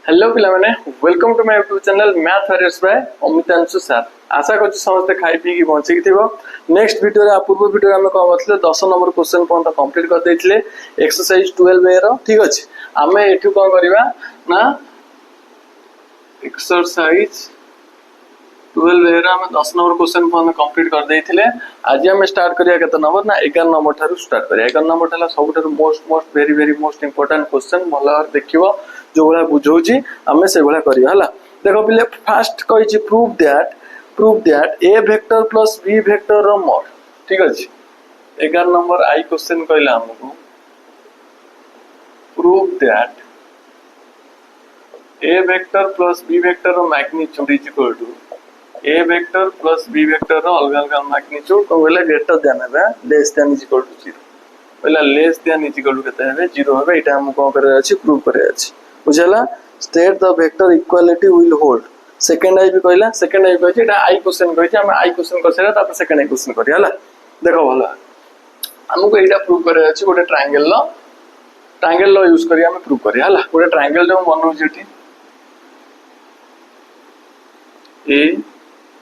Hello पिला माने welcome to my YouTube channel math warriors by Amitanshu sir. आशा कर समस्त खाई पी की बंचिक थी। नेक्स्ट वीडियो रे पूर्व वीडियो आम कौन करते 10 नंबर क्वेश्चन पर्यटन कंप्लीट कर देते एक्सरसाइज 12 ए ठीक अच्छे। आम ये कौन करवा ना एक्सरसाइज 12 ए आम 10 नंबर क्वेश्चन पर्यटन कंप्लीट कर देते। आज आम स्टार्ट करिया केते नंबर ना 11 नंबर ठारू स्टार्ट करिया। 11 नंबर ठाला सबुठ most very most important question भल देखियो जो भाया बुझौची आम से भाया करिया हला। देखो पिले फास्ट कहिछि prove that A vector plus B vector रो मोड ठीक अछि। 11 नंबर आई क्वेश्चन कहला हमको prove that A vector plus B vector रो magnitude is equal to A vector plus B vector रो अलग अलग मैग्नीट्यूड को बोले ग्रेटर देन है less than is equal to 0 बोला less than is equal to केते है 0 है। एटा हम को करे अछि प्रूव करे अछि बुझला। State the vector equality will hold second आई भी कहला सेकंड आई कहछि एटा आई क्वेश्चन कहछि हम आई क्वेश्चन करसेला तापर सेकंड आई क्वेश्चन करिया हला। देखो भला हमको एटा प्रूव करे अछि गोटे ट्रायंगल लो यूज करिया हम प्रूव करिया हला। गोटे ट्रायंगल जो बनउ जेठी ए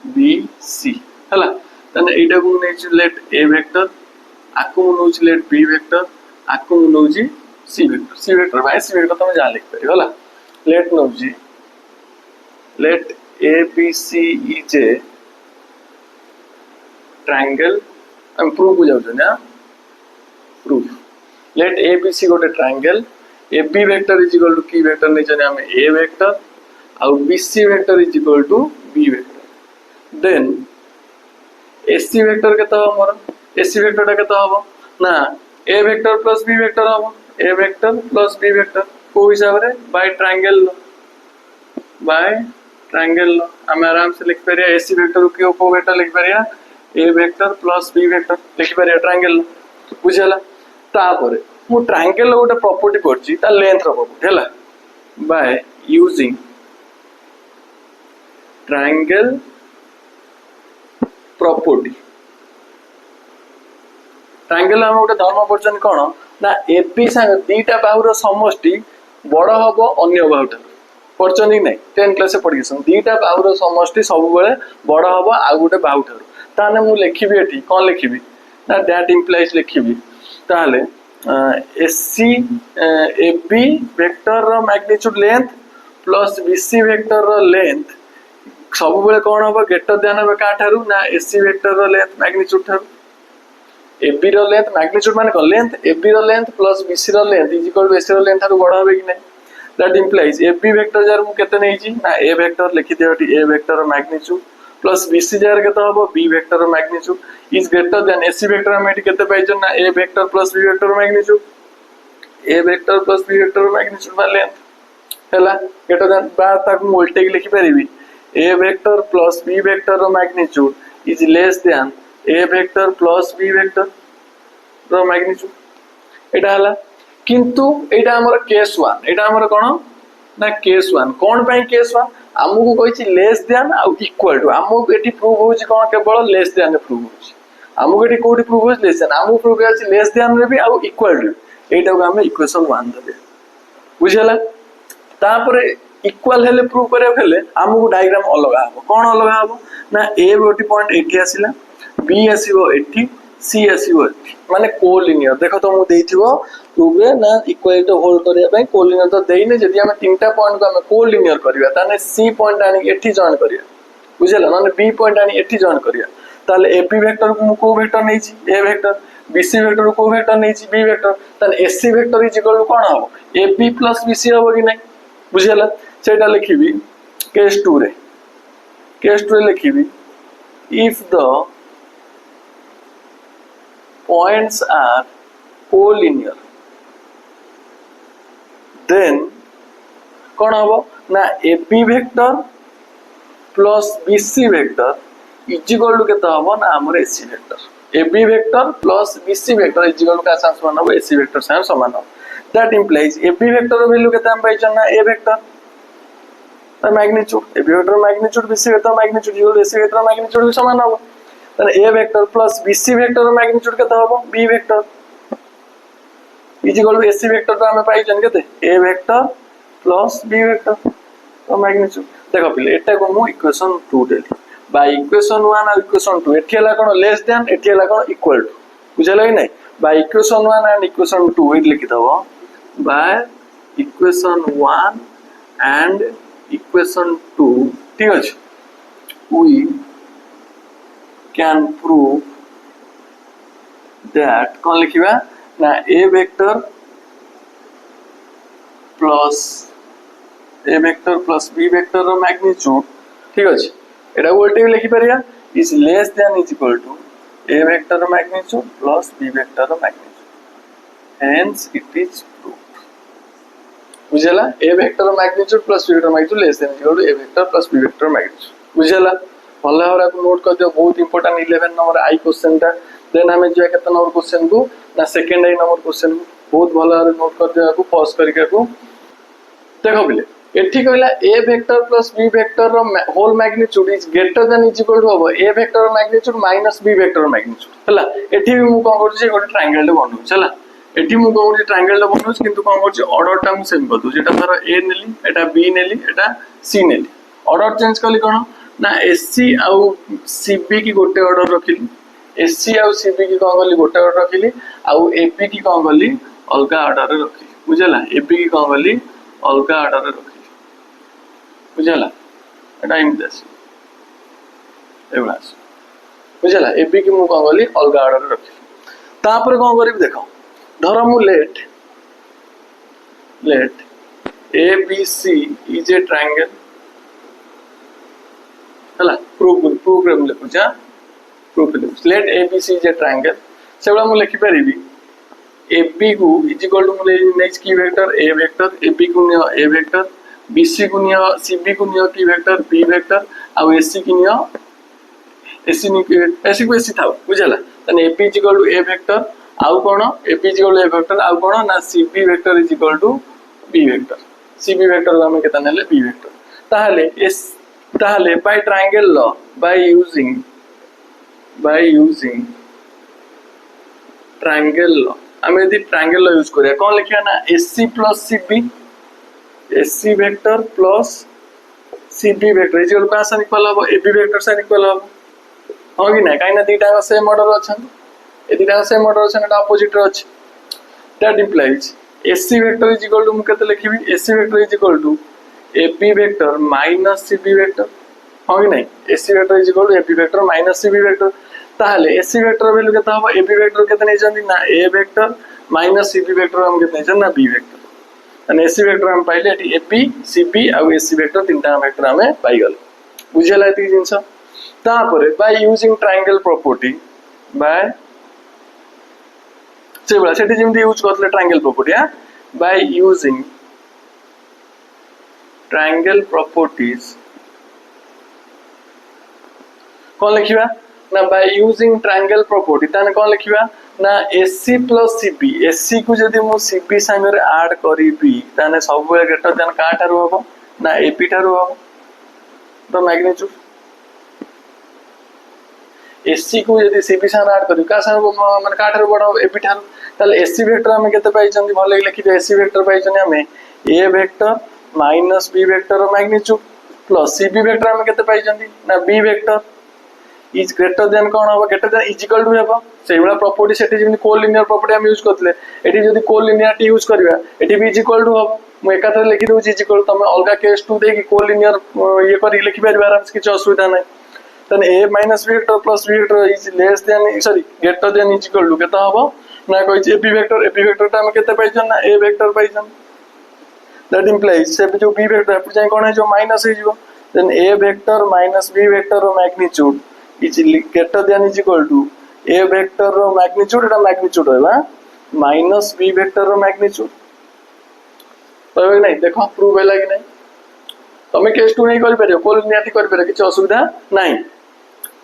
बी सी हला तने एटा को नै लेट ए वेक्टर आकु नौ लेट बी वेक्टर आकु now C vector by C vector तुम जा लिख परियो हला। Let now let A B C is a triangle हम प्रूव हो जाउ ना proof let A B C गोटे triangle A B vector is equal to की वेक्टर नै जाने हम ए वेक्टर और B C vector is equal to B vector then AC vector केता हमर एसी वेक्टर केता हबो ना ए वेक्टर प्लस बी वेक्टर हबो A vector plus B vector को हिसाब रे बाय ट्रायंगल लो हम आराम से लिख परिया एसी वेक्टर को वेक्टर लिख परिया ए वेक्टर प्लस बी वेक्टर लिख परिया ट्रायंगल लो बुझला। तापर मु ट्रायंगल लो गोटे प्रॉपर्टी पड़ची ता लेंथ रो प्रॉपर्टी हला bye using triangle property triangle हम गोटे धर्म पड़छन कोन ना एबी संग दीटा बाहुर समष्टि बड़ हबो अन्य बाहुटा पड़छन कि नै 10 क्लास से पढ़ी सन दीटा बाहुर समष्टि सब बेले बड़ हबो आ गोटे बाहुटा ताने मु लिखिबी एठी कोन लिखिबी ना दैट इंप्लाइज लिखिबी ताले एसी एबी वेक्टर रो magnitude length plus BC vector रो लेंथ सब बेले कोन हबो ग्रेटर देन हबो का ठारू ना एसी वेक्टर रो लेंथ मैग्नीट्यूड ठारू एबी रो लेंथ मैग्नीट्यूड माने को लेंथ एबी रो लेंथ प्लस बीसी रो length is equal to A C रो लेंथ ठारू बड़ हबे कि नै दैट इंप्लाइज एबी वेक्टर जार मु केते नै छी ना ए वेक्टर लिखि देओटी ए वेक्टर रो मैग्नीट्यूड प्लस बीसी जार केते हबो बी वेक्टर रो magnitude is greater than AC vector हम एटी केते पाइछन ना ए वेक्टर प्लस बी वेक्टर रो magnitude A vector plus B vector रो मैग्नीट्यूड बा लेंथ हैला ग्रेटर देन बा ताकू उल्टे के लिखि परिबी A vector plus B vector रो magnitude is less than A vector plus B vector रो मैग्नीट्यूड एटा हला। किंतु एटा हमर केस 1 एटा हमर कोन ना केस 1 कोन पई केस 1 हमहु कहिछि लेस देन आ इक्वल टू हमहु एटी प्रूव होछि कोन केवल लेस देन रे प्रूव होछि हमहु एटी कोडी प्रूव होछि लेस देन हमहु प्रूव होछि लेस देन रे भी आ इक्वल टू एटा को हम इक्वेशन 1 दबे बुझला। तापर इक्वल हेले प्रूव करे फेले हमहु डायग्राम अलग हबो कोन अलग हबो ना ए गोटी पॉइंट एठी आसिला बी आसीबो एठी सी आसीबो एठी माने कोलिनियर देखो तो मु देइथिबो प्रूव रे ना इक्वालिटी होल्ड करिया पई कोलिनियर तो देइने जदी हम तीनटा पॉइंट को हम कोलिनियर करिया ताने सी पॉइंट आनी एठी जॉइन करिया बुझला माने बी पॉइंट आनी एठी जॉइन करिया ताले एबी वेक्टर को मु को वेक्टर नै छी ए वेक्टर बीसी वेक्टर को वेक्टर नै छी बी वेक्टर ताने AC vector is equal to कोन हबो एबी प्लस बीसी हबो कि नै बुझला। सेटा लिखिबी केस 2 रे लिखिबी if the points are collinear then कौन हबो ना AB vector plus BC vector is equal to केता हबो ना हमर AC vector AB vector plus BC vector is equal to का समान हबो AC वेक्टर से समान हबो दैट इंप्लाइज AB वेक्टर रो वैल्यू केता हम पाइछन ना A vector magnitude AB vector magnitude BC vector magnitude is equal to AC vector magnitude समान हबो A vector plus BC vector magnitude केता हबो B vector is equal to AC vector तो हमें पाइछन केते A vector plus B vector रो magnitude देखो पिले एटा को मु इक्वेशन 2 देली बाय इक्वेशन 1 और इक्वेशन 2 एठी हला कोन लेस देन एठी हला कोन इक्वल टू बुझला कि नहीं by equation 1 and equation 2 it लिखि दबो बाय इक्वेशन 1 एंड इक्वेशन 2 ठीक अछि we can prove that कौन लिखिबा ना a vector plus b vector रो मैग्नीट्यूड ठीक अछि एटा वोल्टेज लिखि परिया is less than is equal to a vector रो मैग्नीट्यूड plus b vector रो magnitude hence it is proved बुझला a vector रो magnitude plus b vector magnitude less than is equal to a vector plus b vector magnitude बुझला भले भाବରେ को note कर दियो बहुत इंपोर्टेंट 11 नंबर आई क्वेश्चन टा देन हमें जो केतना नंबर क्वेश्चन को ना सेकंड आई नंबर क्वेश्चन बहुत भले भाବରେ नोट कर दिया को पॉज करके को देखो बिले एठी कहला a vector plus b vector रो whole magnitude is greater than is equal to अब a वेक्टर रो मैग्नीट्यूड माइनस b वेक्टर रो मैग्नीट्यूड हला एठी भी मु कोन करछि गोटे ट्रायंगल ले बनउ चला एठी मु कोन करछि ट्रायंगल ले बनउ किंतु कोन करछि ऑर्डर टा मु सेम कर दउ जेटा धर a Nelly Etah b Nelly Etah c Nelly order change करली कोन ना एससी आउ सीबी की गोटे ऑर्डर रखिली एससी आउ सीबी की कोन करली गोटे ऑर्डर रखिली आउ एपी की कोन करली अलगा ऑर्डर रे रखिली बुझला एपी की कोन करली अलगा ऑर्डर रे रखिली बुझला एटा इमदेस एवलास बुझला एपी की मु कोन करली अलगा ऑर्डर रे रखिली तापर कोन करबी देखो धर मु let A B C is a triangle हला प्रूफ रे लिखु जा proof let ABC is a triangle सेबला मु लिखि परिबी एबी को इज इक्वल टू मु नेक्स्ट की वेक्टर ए वेक्टर एबी को नियो ए वेक्टर बीसी को नियो सीबी को नियो की वेक्टर बी वेक्टर आ एससी की नियो एससी को एससी था बुझला तने AB is equal to A vector आउ कोन AB is equal to A vector आउ कोन ना C B vector is equal to B vector C B vector हम केता नेले बी वेक्टर ताहले एस ताहले by triangle law by using triangle law हम यदि ट्रायंगल लॉ यूज करिया कोन लिखिया ना A C plus C B A C vector plus CB vector is equal to कासा इक्वल हो एबी वेक्टर से इक्वल हो हो कि ना काइना दीटा सेम ऑर्डर अछन ए दीटा सेम ऑर्डर अछन एटा अपोजिट रे अछि that implies AC vector is equal to मु केते लिखिबी AC vector is equal to AB vector minus CB vector हो कि नहीं AC vector is equal to AB vector minus CB vector ताहले एससी वेक्टर वैल्यू केता हो एबी वेक्टर केते नै जंदी ना ए वेक्टर माइनस सीबी वेक्टर हम केते नै जंदी ना B vector and AC vector हम पाइले एटी एबी सीबी आ एससी वेक्टर तीनटा वेक्टर हमें पाई गल बुझला एती जिंस तापरे by using triangle property by सेबला सेटी जिमती यूज करले ट्रायंगल प्रॉपर्टी हा बाय यूजिंग ट्रायंगल प्रॉपर्टीज कौन लिखिबा ना बाय यूजिंग ट्रायंगल प्रॉपर्टी ताने कौन लिखिबा ना एससी प्लस सीबी एससी को जदी मु सीबी संगे ऐड करिबी ताने सब बेले ग्रेटर देन का ठारो हबो ना एपी ठारो हबो द मैग्नीट्यूड एससी को जदी सीबी संगे ऐड करिबी का संगे माने का ठारो बडो एपी ठारो ताले एससी वेक्टर हम केते पाई चंदी भले लिखि दे एससी वेक्टर पाई चंदी हमें A vector minus B vector magnitude plus CB vector हम केते पाई चंदी ना B vector is greater than कोन हो greater than is equal to हेबो सेही वाला प्रॉपर्टी सेठी जिनि कोलिनियर प्रॉपर्टी हम यूज करथले एठी जदी कोलिनियरिटी यूज करबा एठी भी इज इक्वल टू हेबो मु एकाथरे लिखि दउ इज इक्वल तमे अलगा केस 2 दे कि कोलिनियर ये करी लिखि परबा आराम से किछ असुविधा नै तने A minus B vector plus B vector is less than sorry greater than is equal to केता हेबो ना कोइ एबी वेक्टर ता हम केते पाइछन ना ए वेक्टर पाइछन that implies से जो b वेक्टर है पुजाई कोन है जो माइनस है जो then a vector minus b vector रो magnitude is greater than is equal to a vector रो मैग्नीट्यूड एटा मैग्नीट्यूड होबा माइनस b वेक्टर रो मैग्नीट्यूड तो नहीं देखो प्रूव हैला कि नहीं तमे केस 2 नहीं कर परियो कोलिनियरिटी कर परियो किछ असुविधा नहीं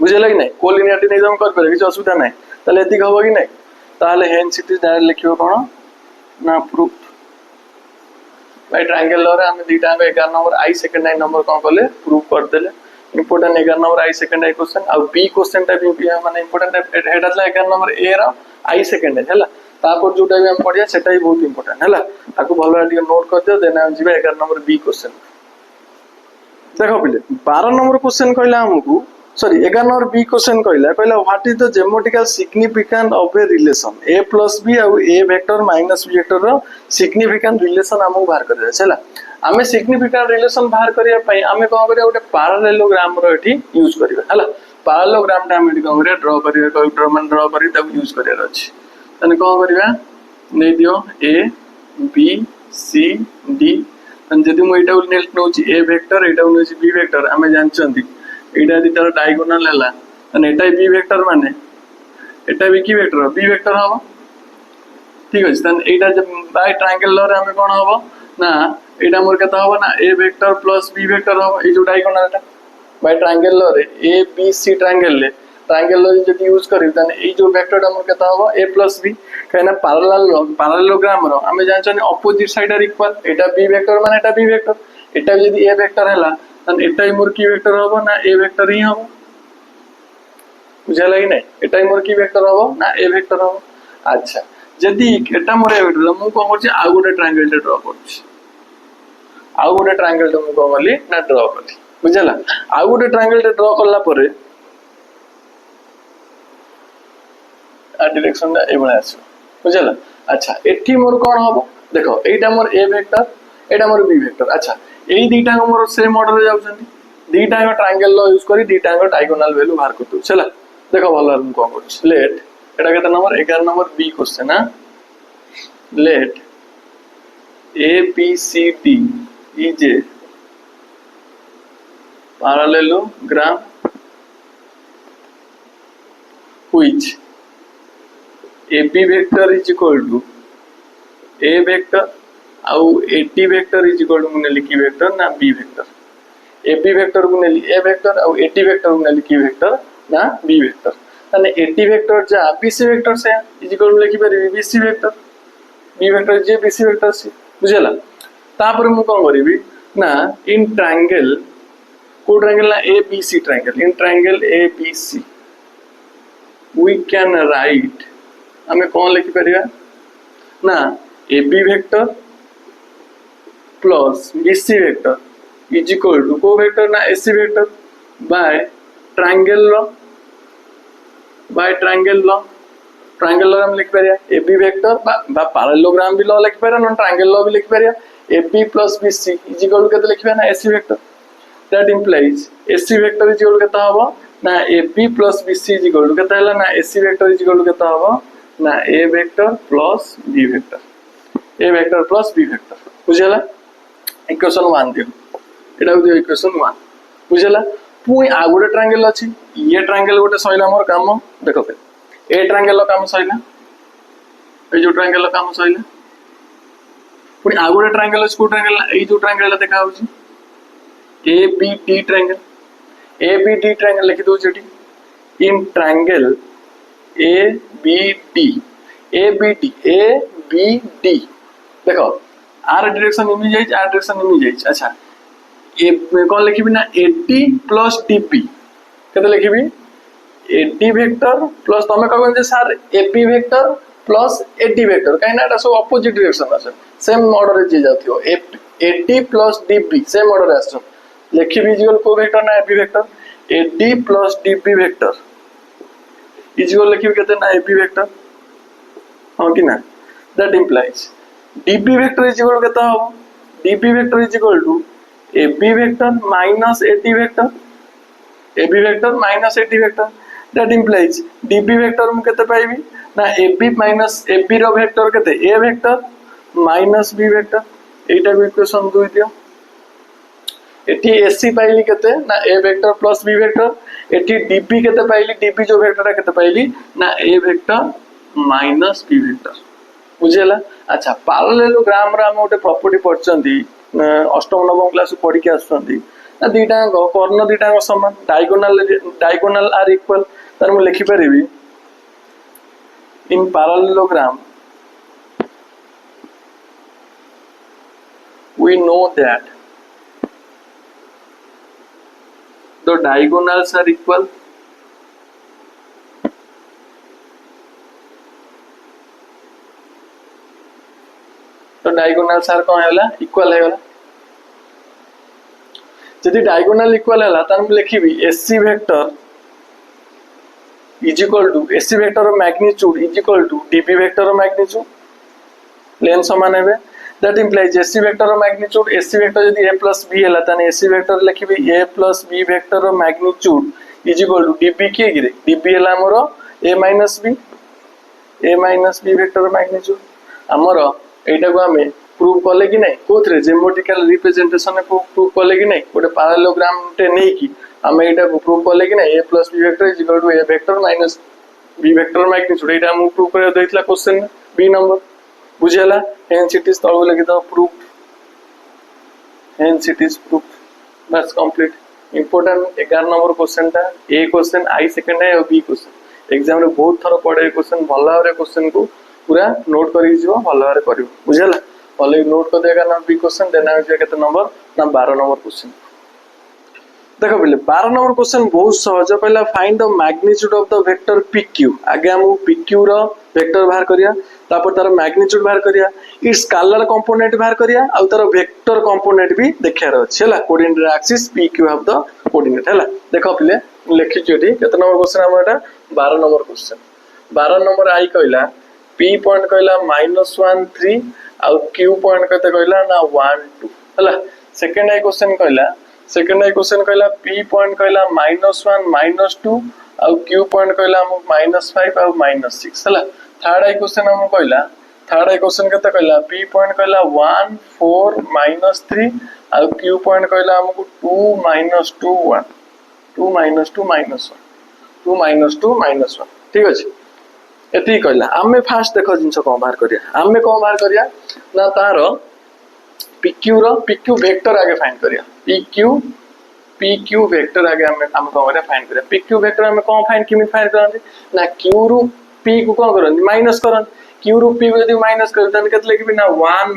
बुझेला कि नहीं कोलिनियरिटी नहीं जम कर परियो किछ असुविधा नहीं ताले एति कहबो कि नहीं ताले हेंस इट इज डायरेक्ट लिखियो कोन ना प्रूफ बाय ट्रायंगल लॉ रे हम दीटा 11 number I second I number कोन करले प्रूव कर देले important 11 number I second I question आ बी क्वेश्चन टा भी माने इंपोर्टेंट हेडातला 11 नंबर ए रा आई सेकंड है हला तापर जोटा भी हम पढ़िया सेटा ही बहुत इंपोर्टेंट हैला ताको भलो भाबे नोट कर दियो देन हम जिबा 11 नंबर बी क्वेश्चन देखो पिले 12 नंबर क्वेश्चन कहला हमकू सॉरी 11 नंबर बी क्वेश्चन कहला what is the geometrical significance of a relation a plus b और a vector minus b vector रो सिग्निफिकेंट रिलेशन हमकू बाहर कर हैला आमे सिग्निफिकेंट रिलेशन बाहर करिया पई आमे कोन करिया ओटे पैरेललोग्राम रो एठी यूज करिया हैला पैरेललोग्राम टा हम कोन करिया ड्रा करिया ड्रा करी तब यूज करिया अछि तने कोन करिया नै दियो a b c d जदि मु एटा नौची ए वेक्टर एटा नौची बी वेक्टर आमे जानचंती एटा यदि तार डायगोनल हैला तने एटा बी वेक्टर माने एटा भी की वेक्टर बी वेक्टर हबो ठीक अछि तने एटा जब बाय ट्रायंगल रे हमें कोन हबो ना एटा मोर केता हबो ना ए वेक्टर प्लस बी वेक्टर हबो ए जो डायगोनल टा बाय ट्रायंगल रे ए बी सी ट्रायंगल जदि यूज करी तने ए जो वेक्टर टा मोर केता हबो a प्लस b कहना पैरेललोग्राम रो हमें जानछन opposite side are equal Etah b vector माने एटा b वेक्टर एटा यदि a वेक्टर हैला तने एटा मोर की वेक्टर हबो ना a वेक्टर ही हबो बुझाला कि नै एटा मोर की वेक्टर हबो ना a वेक्टर हबो अच्छा जदि एटा मोर a वेक्टर मु कोन करछि आ गोटे ट्रायंगल टे ड्रा करछि आ गोटे ट्रायंगल टे मु कोन करली ना ड्रा करली बुझाला आ गोटे ट्रायंगल टे ड्रा करला परे आ डायरेक्शन दा ए बना आछो बुझला अच्छा एठी मोर कोन हबो देखो एटा मोर a vector Etah more b vector अच्छा एई दीटा को मोर सेम ऑर्डर रे जाउछन्ती दीटा को ट्रायंगल लो यूज करी दीटा को डायगोनल वैल्यू बाहर करतु चला देखो भलो हम कोन करछ लेट एटा केता नंबर 11 नंबर b क्वेश्चन ना let a b c d is a parallelogram which AB vector is equal to A vector आउ AD vector is equal to मुने लिखी वेक्टर ना B vector AB vector को नेली A vector आउ AD vector को नेली की vector ना B vector तने AD vector जा BC vector से is equal to लिखी परिबी BC vector B vector जे BC vector से बुझला तापर मु कोन करिवि ना इन ट्रायंगल को ट्रायंगल ना ABC triangle in triangle ABC we can write हमें कौन लिखि परिया ना AB vector plus BC vector is equal to को वेक्टर ना AC vector by triangle law हम लिखि परिया AB वेक्टर बा पैरेललोग्राम भी लो लिखि परिया ना ट्रायंगल लो भी लिखि परिया AB plus BC is equal to केते लिखिबा ना AC vector that implies AC vector is equal to केता हबो ना AB plus BC is equal to केता हला ना AC vector is equal to केता हबो ना A vector plus B vector A vector plus B vector बुझला इक्वेशन 1 दियो एटा दियो इक्वेशन 1 बुझला पुई आ गोटे ट्रायंगल अछि ये ट्रायंगल गोटे सइला मोर काम देखो पे ए ट्रायंगल लो काम सइला ए जो ट्रायंगल लो काम सइला पुई आ गोटे ट्रायंगल अछि को ट्रायंगल ए जो ट्रायंगल देखा होछि ABD ट्रायंगल लिखि दो जेटी इन ट्रायंगल ABD देखो आर डायरेक्शन इमी जाइछ आर डायरेक्शन इमी जाइछ अच्छा ए कोन लिखिबी ना AD प्लस DB केते लिखिबी AD वेक्टर प्लस तमे कहबे जे sir AB vector plus AD vector काहे ना एटा सब ऑपोजिट डायरेक्शन আছে सेम ऑर्डर रे जे जाथियो AD plus DB same order रे आछो लिखिबी इक्वल को वेक्टर ना AB vector AD plus DB vector equal लिखिबी केते ना AB वेक्टर हां कि ना that implies DB vector is equal केता हो DB vector is equal to AB vector minus AD vector AB vector minus AD vector that implies DB vector हम केते पाइबी ना AB माइनस AB रो वेक्टर केते A vector minus B vector एटा equation 2 दियो एठी AC पाइली केते ना A vector plus B vector एठी DB केते पाइली DB जो वेक्टर केते पाइली ना A vector minus B vector बुझेला अच्छा पैरेललोग्राम रा हम ओटे प्रॉपर्टी पढचंती अष्टम नवम क्लास पढी के आछंती ना दीटा कर्ण दीटा समान डायगोनल आर इक्वल तर हम लिखि परिबी in parallelogram we know that the diagonals are equal तो डायगोनाल सार कौन है इक्वाल है जदि डायगोनाल इक्वाल है तान लिखिबी AC vector is equal to AC vector magnitude is equal to DB vector magnitude लेन समान है that implies AC vector magnitude AC vector जदि a प्लस b है तान एससी वेक्टर लिखिबी a plus b vector magnitude is equal to DB के गिरे DB है हमर a minus b vector magnitude हमर एटा को हमें प्रूव कले कि नहीं कोथरे जेमेट्रिकल रिप्रेजेंटेशन प्रूव कले कि नहीं गोटे पैरेललोग्राम टे नै कि हमें एटा को प्रूव कले कि नहीं a plus b vector is equal to a vector minus b vector magnitude एटा हम प्रूव कर देइतला क्वेश्चन बी नंबर बुझेला हेंस इट इज तळो लगी तो proof hence it is proof बस कंप्लीट इंपोर्टेंट 11 नंबर क्वेश्चन ता ए क्वेश्चन आई सेकंड है और बी क्वेश्चन एग्जाम रे बहुत थरो पड़े क्वेश्चन भल भाव क्वेश्चन को पूरा नोट करी जीवो भल भाव करिवो बुझेला भले नोट कर देगा ना बी क्वेश्चन देना है केते नंबर ना 12 नंबर क्वेश्चन देखो पहले 12 नंबर क्वेश्चन बहुत सहज पहला find the magnitude of the vector pq आगे हम pq रो वेक्टर बाहर करिया तापर तार मैग्नीट्यूड बाहर करिया इट्स स्केलर कंपोनेंट बाहर करिया आ तार वेक्टर कंपोनेंट भी देखार अछि हला coordinate axis pq of the coordinate हला देखो पहले लिखि जेटी केते नंबर क्वेश्चन हमर एटा 12 नंबर क्वेश्चन 12 नंबर आई कहला p पॉइंट कहला -1 3 आ q पॉइंट कते कहला ना 1 2 हला सेकंड आई क्वेश्चन कहला p पॉइंट कहला -1 -2 आ q पॉइंट कहला हम -5 आ -6 हला थर्ड आई क्वेश्चन हम कहला थर्ड आई क्वेश्चन कते कहला p पॉइंट कहला 1 4 -3 आ q पॉइंट कहला हमको 2 -2 1 2 -2 -1 2 -2 -1 ठीक अछि एती कहला हमें फास्ट देखो जिंस को बाहर करिया हमें को बाहर करिया ना तार pq वेक्टर आगे फाइंड करिया pq वेक्टर आगे हम को करिया फाइंड करिया pq वेक्टर हमें को फाइंड किमि फाइंड करन ना q रु p को करन माइनस करन q रु p को यदि माइनस कर तन केते लिखबी ना 1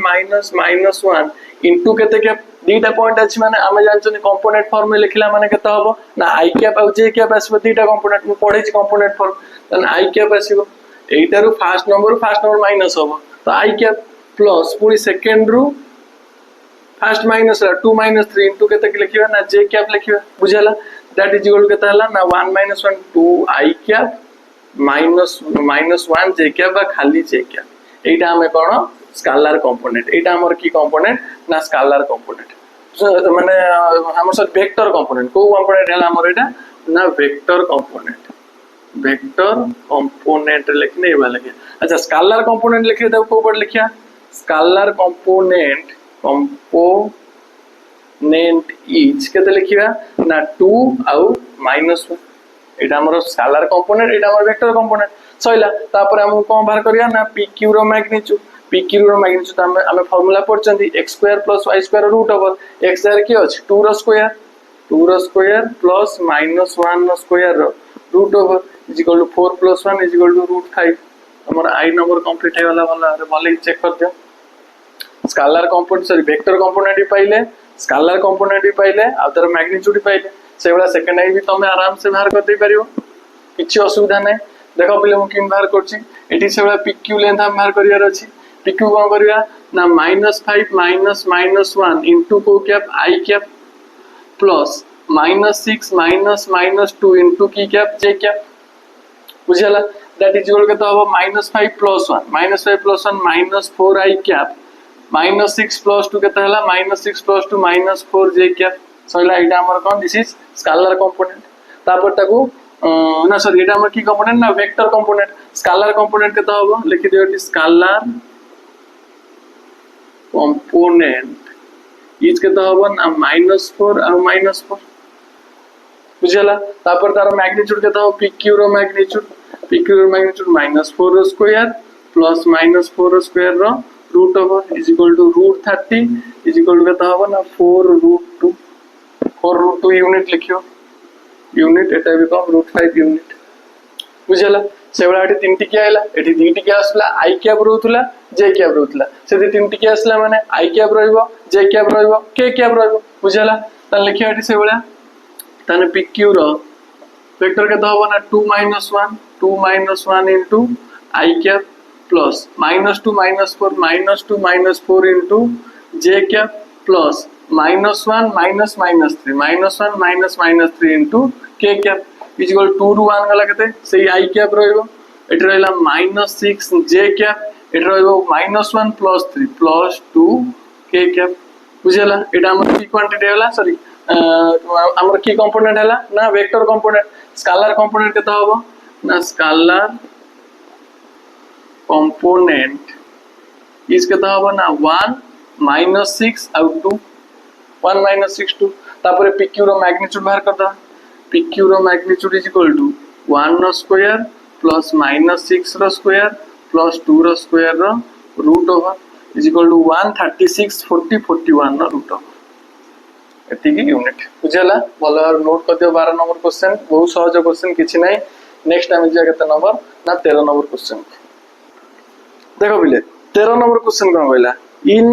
-1 इनटू केते के दीटा पॉइंट अछि माने हम जानछनी कंपोनेंट फॉर्म में लिखला माने केते हबो ना i कैप आ j कैप आसबो दीटा कंपोनेंट में पढै छी कंपोनेंट फॉर्म तन i कैप आसीबो एटारु फर्स्ट नंबर माइनस हबो तो i कैप प्लस पूरी सेकंड रु फर्स्ट माइनस 2 -3 इनटू केते के लिखिबा ना j कैप लिखिबा बुझाला दैट इज इक्वल टू केते हला ना 1 -1 2 i कैप -1 j कैप खाली j कैप एटा हमें कोन स्केलर कंपोनेंट एटा हमर की कंपोनेंट ना स्केलर कंपोनेंट माने हमर सब वेक्टर कंपोनेंट को कंपोनेंट हला हमर एटा ना वेक्टर कंपोनेंट लिखने वाला है अच्छा स्केलर कंपोनेंट लिखे तो को पढ़ लिखिया स्केलर कंपोनेंट इज केते लिखिबा ना 2 आउ -1 एटा हमर स्केलर कंपोनेंट एटा हमर वेक्टर कंपोनेंट सइला तापर हम कोन बाहर करिया ना pq रो मैग्नीट्यूड हम फार्मूला पढ़चंदी x² + y² root over x की अछि 2 रो स्क्वायर प्लस -1 रो square root over is equal to 4 + 1 इज इक्वल टू √5 हमर आई नंबर कंप्लीट है वाला भले चेक कर दियो scalar component sorry vector component भी पाइले स्केलर कंपोनेंट भी पाइले आ तर मैग्नीट्यूड भी पाइले से वाला सेकंड आई भी तमे आराम से बाहर कर दे परियो किछि असुविधा नै देखो पहिले हम किन बाहर करछि एठी से वाला pq लेंथ हम बाहर करियार अछि pq कोन करिया ना -5 -1 इनटू को cap i cap plus -6 -2 into की कैप j कैप बुझला दैट इज इक्वल के तो अब -5 + 1 -4 i कैप -6 + 2 केता हला -6 + 2 -4 j कैप सइला एटा हमर cone this is scalar component तापर ताको ना सॉरी एटा हमर की कंपोनेंट ना वेक्टर कंपोनेंट स्केलर कंपोनेंट केता होबो लिखि दियो इट स्केलर कंपोनेंट इज केता होबो ना -4 और -4 बुझला तापर तार मैग्नीट्यूड केता हो pq रो मैग्नीट्यूड -4 रो स्क्वायर प्लस -4 रो स्क्वायर रो root over is equal to √30 is equal to केता होबो ना 4√2 यूनिट लिखियो यूनिट एटा भी कम √5 यूनिट बुझला सेबला एठी 3 टिकिया आइला एठी 2 टिकिया आसला i कैप रहउतला j कैप रहउतला सेठी 3 टिकिया आसला माने i कैप रहइबो j कैप रहइबो k कैप रहइबो बुझला त लिखियो एठी सेबला तने pq रो वेक्टर केता होबो ना 2 -1 into i cap plus -2 -4 into J cap plus -1 -3 into के कैप इक्वल 2 रू 1 गला केते सेही आई कैप रहइबो एठी रहला -6 जे कैप एठी रहइबो -1 +3 +2 के कैप बुझला एटा हमर की क्वांटिटी होला सॉरी हमर की कंपोनेंट हैला ना वेक्टर कंपोनेंट स्केलर कंपोनेंट केता होबो ना स्केलर कंपोनेंट इज केता होबो ना 1 -6 आउट टू 1 -6 2 तापर pq रो मैग्नीट्यूड बाहर करदा pq रो मैग्नीट्यूड इज इक्वल टू 1 रो स्क्वायर प्लस -6 रो स्क्वायर प्लस 2 रो स्क्वायर रो root over is equal to 136 40 41 रो रूट ओवर एति की यूनिट बुझला भलो नोट कर दियो 12 नंबर क्वेश्चन बहुत सहज क्वेश्चन किछि नै नेक्स्ट टाइम जे केते नंबर ना 13 नंबर क्वेश्चन देखो बिले 13 नंबर क्वेश्चन कोन कहला in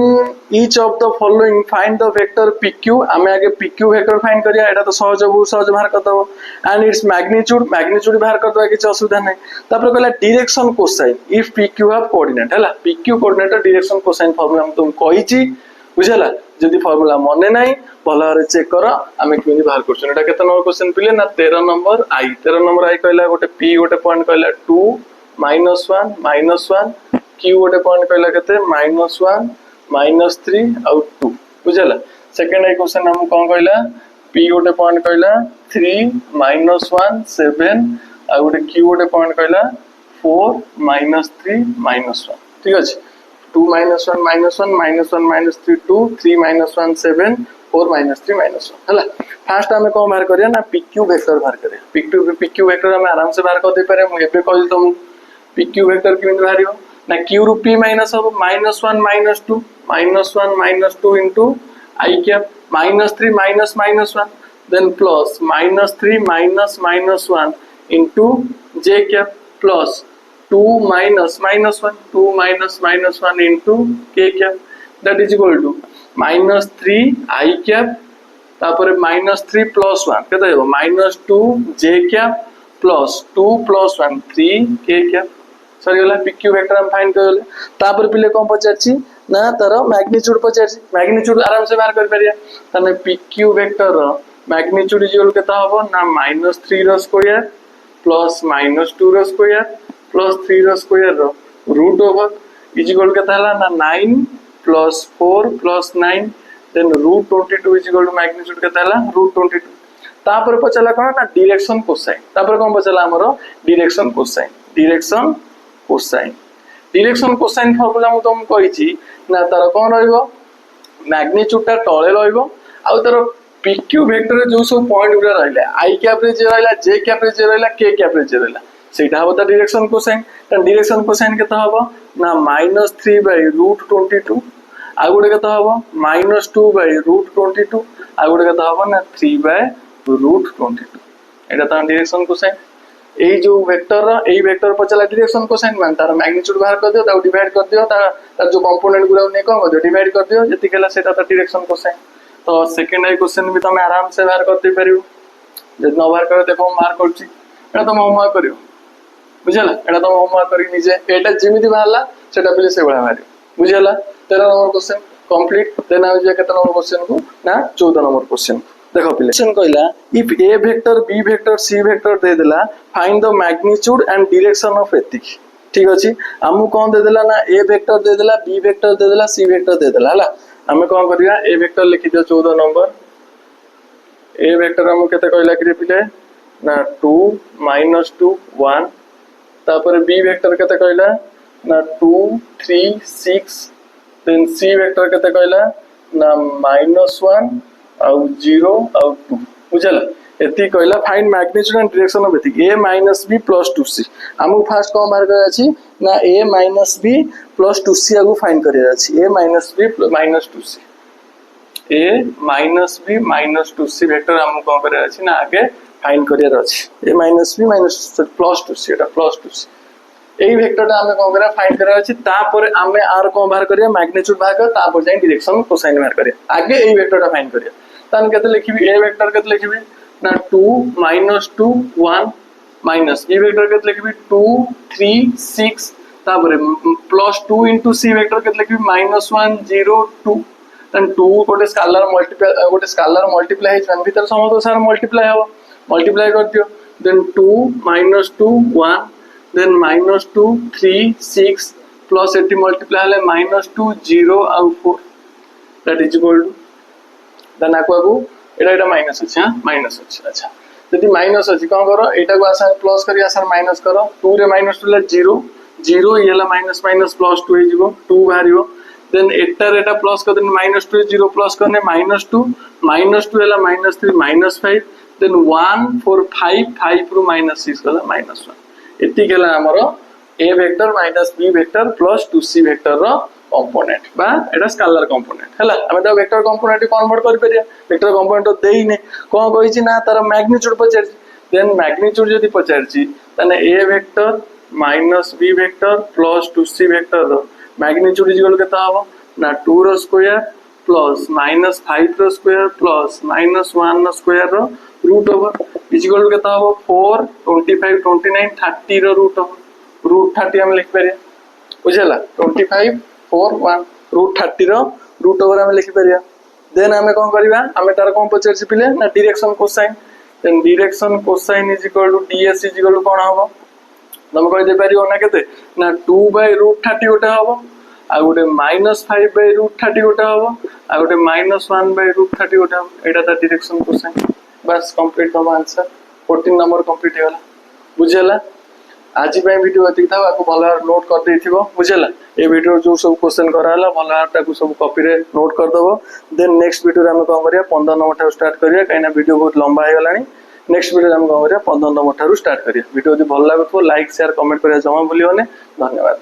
each of the following find the vector pq हमें आगे pq वेक्टर फाइंड करिया एटा तो सहज बहुत सहज बाहर कर दबो एंड इट्स मैग्नीट्यूड बाहर कर दबा किछ असुविधा नै तापर कहला direction cosine if pq have coordinate हैला pq coordinate direction cosine formula हम तुम कहिची बुझला जदी फार्मूला मने नै भलो रे चेक करो हमें केनि बाहर करछन एटा केते नंबर क्वेश्चन पिले ना 13 नंबर आई कहला गोटे p गोटे पॉइंट कहला 2 -1 q गोटे पॉइंट कहला केते -1 -3 आउट 2 बुझला सेकंड आई क्वेश्चन हम कोन कहला p गोटे पॉइंट कहला 3 -1 7 आ गोटे q गोटे पॉइंट कहला 4 -3 -1 ठीक अछि 2 -1 -1 -3 2 3 -1 7 4 -3 -1 हला फर्स्ट हमें कोन बाहर करिया ना pq वेक्टर बाहर करिया pq वेक्टर हम आराम से बाहर कर दे पारे मु एबे कहली तुम pq वेक्टर किन बाहरियो ना q रू p माइनस हो -1 -2 -1 -2 into I cap -3 -1 then plus -3 -1 into j cap plus 2 -1 into k cap that is equal to -3 I cap तापर -3 + 1 केते हेबो -2 j cap plus 2 + 1 3 k cap sorry होला pq वेक्टर हम find करले तापर पिले कोन पचारची ना तार मैग्नीट्यूड पचारची मैग्नीट्यूड आराम से बाहर कर परिया तने pq वेक्टर रो मैग्नीट्यूड इज इक्वल केता होबो ना -3 रो स्क्वायर प्लस -2 रो स्क्वायर प्लस 3 रो स्क्वायर रो रूट ओवर इज इक्वल केता हला ना 9 + 4 + 9 then √22 is equal to magnitude केता हला √22 तापर पचला कोन ना डायरेक्शन कोसाइन तापर कोन पचला हमरो डायरेक्शन कोसाइन फार्मूला मु तुम कहिची ना तार कोन रहइबो मैग्नीट्यूड ता तळे रहइबो आ तार pq वेक्टर जो सब पॉइंट उडा रहइला i कैप रे जे रहइला j कैप रे जे रहइला k कैप रे जे रहइला सेटा हबो ता डायरेक्शन कोसाइन केता हबो ना -3/√22 आ गुडे केता हबो -2/√22 आ गुडे केता हबो ना 3/√22 एटा ता डायरेक्शन कोसाइन ए जो वेक्टर पचला डायरेक्शन कोसाइन मान तार मैग्नीट्यूड बाहर कर दियो ता डिवाइड कर दियो तार जो कंपोनेंट गुरा ने कोन कर दियो डिवाइड कर दियो जति केला सेटा ता डायरेक्शन कोसाइन तो सेकंड आई क्वेश्चन भी तुम आराम से बाहर करते परियो जद न बाहर करे देखो हम बाहर करछि एटा तुम होमवर्क करियो बुझला एटा तुम होमवर्क करी निजे एटा जिमिति बाहरला सेटा पहिले से बळा मारियो बुझला 13 नंबर क्वेश्चन कंप्लीट देन आ जे केतना नंबर क्वेश्चन को ना 14 नंबर क्वेश्चन देखो पिले क्वेश्चन कहला if a vector b vector c vector दे देला find the magnitude and direction of एथिक ठीक अछि हमु कोन दे देला ना a वेक्टर दे देला b वेक्टर दे देला c वेक्टर दे देला हला हमें कोन करिया a वेक्टर लिखि दियो 14 नंबर a वेक्टर हम केते कहला कि पिले ना 2 -2 1 तापर b वेक्टर केते कहला ना 2 3 6 देन c वेक्टर केते कहला ना -1 आउ 0 आउ 2 बुझला एति कहला find magnitude and direction of ethic a - b + 2c हमु फर्स्ट कोन बाहर करे अछि ना a - b + 2c आगु फाइंड करे अछि a - b - 2c a - b - 2c vector हमु कोन करे अछि ना आगे फाइंड करे अछि a - b + 2c Etah +2c एई वेक्टरटा हमें कोन करा फाइंड करे अछि तापर हमें आर कोन बाहर करिया मैग्नीट्यूड बाहर कर तापर जाई डायरेक्शन कोसाइन बाहर करिया आगे एई वेक्टरटा फाइंड करिया तन केते लिखिबी a वेक्टर केते लिखिबी ना 2 -2 1 माइनस b वेक्टर केते लिखिबी 2 3 6 तापर +2 into c वेक्टर केते लिखि -1 0 2 देन 2 गोटे स्केलर मल्टीप्लाई हे भीतर समस्त सारा मल्टीप्लाई हो मल्टीप्लाई कर दियो देन 2 -2 1 देन -2 3 6 प्लस एटी मल्टीप्लाई हेले -2 0 आउ 4 that is equal to then आको एटा माइनस अछि हां माइनस अछि अच्छा यदि माइनस अछि कोन करो एटा को आसा प्लस करी आसा माइनस करो 2 रे -2 ले 0 0 येला माइनस माइनस +2 हे जिवो 2 बाहरियो देन एटा प्लस कर देन -2 0 प्लस करने -2 -2 हेला -3 -5 देन 1 4 5 5 रु -6 कला -1 एति केला हमरो a vector - b vector plus 2c vector रो कंपोनेंट बा एटा स्केलर कंपोनेंट हला हम तो वेक्टर कंपोनेंट कन्वर्ट कर परिया वेक्टर कंपोनेंट देई ने कोन कहिछि ना तार मैग्नीट्यूड पचारछि देन मैग्नीट्यूड जदि पचारछि तने a vector - b vector plus 2c vector रो मैग्नीट्यूड इज इक्वल केता हो ना 2 रो स्क्वायर प्लस -5 रो स्क्वायर प्लस -1 रो स्क्वायर रो रूट ओवर इज इक्वल केता हो 4 25 29 30 रो रूट ओवर रूट 30 हम लिख परिया बुझला 25 4 1 रूट 30 रो रूट ओवर हम लिख परिया देन हमें कोन करबा हमें तार कोन पचरछि पिले ना direction cosine then direction cosine is equal to ds is equal to कोन होबो हम कहि दे परियो ना केते ना 2/√30 गोटे होबो आ गोटे -5/√30 गोटे होबो आ गोटे -1/√30 गोटे होबो एटा ता डायरेक्शन कोसाइन बस कंप्लीट हो आंसर 14 नंबर कंप्लीट होला बुझला आज वीडियो एति था आपको भल नोट कर देथिबो बुझला ए वीडियो जो सब क्वेश्चन कराला भल ताकू सब कॉपी रे नोट कर दबो देन नेक्स्ट वीडियो रे हम कोन करिया 15 नंबर ठार स्टार्ट करिया काइना वीडियो बहुत लंबा हो गलानी नेक्स्ट वीडियो रे हम कोन करिया 15 नंबर ठार स्टार्ट करिया वीडियो जदि भल लागो तो लाइक शेयर कमेंट करिया जमा भूलियोने धन्यवाद।